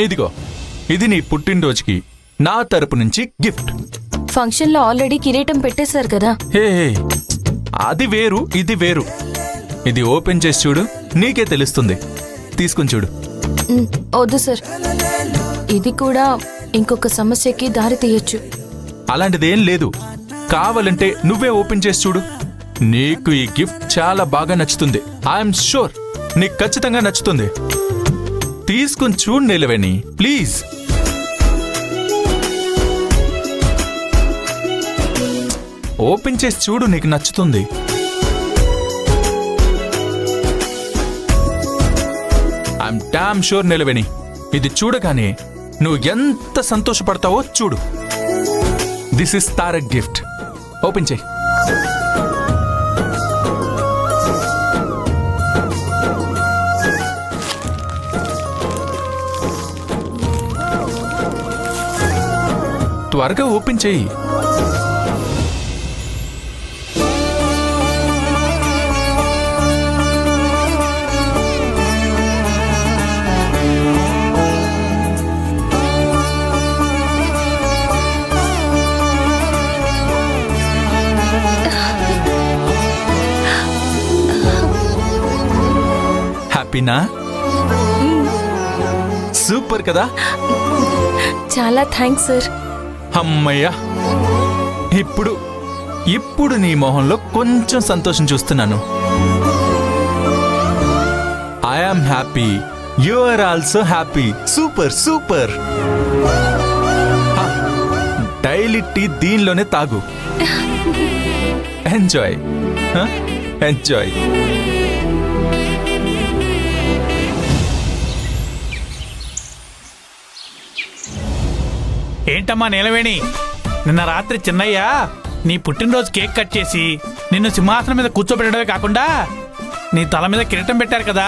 ఇదిగో, ఇది నీ పుట్టినరోజుకి నా తరపు నుంచి గిఫ్ట్. ఫంక్షన్లో ఆల్రెడీ కిరీటం పెట్టేశారు కదా. హే, అది వేరు, ఇది వేరు. ఇది ఓపెన్ చేసి చూడు, నీకే తెలుస్తుంది. తీసుకుని చూడు. వద్దు సార్, ఇది కూడా ఇంకొక సమస్యకి దారి తీయొచ్చు. అలాంటిదేం లేదు. కావాలంటే నువ్వే ఓపెన్ చేసి చూడు. నీకు ఈ గిఫ్ట్ చాలా బాగా నచ్చుతుంది. ఐఎమ్ షూర్ నీకు ఖచ్చితంగా నచ్చుతుంది. తీసుకుని చూడు నీలవేణి, ప్లీజ్. ఓపెన్ చేసి చూడు, నీకు నచ్చుతుంది. ఐఎమ్ డామ్ షూర్ నీలవేణి, ఇది చూడగానే నువ్వు ఎంత సంతోషపడతావో చూడు. This is Tarak gift. Open చేయి. త్వరగా ఓపెన్ చేయి. హ్యాపీనా? సూపర్ కదా. చాలా థ్యాంక్స్ సార్. అమ్మయ్యా, ఇప్పుడు నీ మొహంలో కొంచెం సంతోషం చూస్తున్నాను. I am happy, you are also happy. Super super. Daily tea దీనిలోనే తాగు. Enjoy, enjoy. ఏంటమ్మా నీలవేణి, నిన్న రాత్రి చిన్నయ్య నీ పుట్టినరోజు కేక్ కట్ చేసి నిన్ను సింహాసనం మీద కూర్చోబెట్టడమే కాకుండా నీ తల మీద కిరీటం పెట్టారు కదా,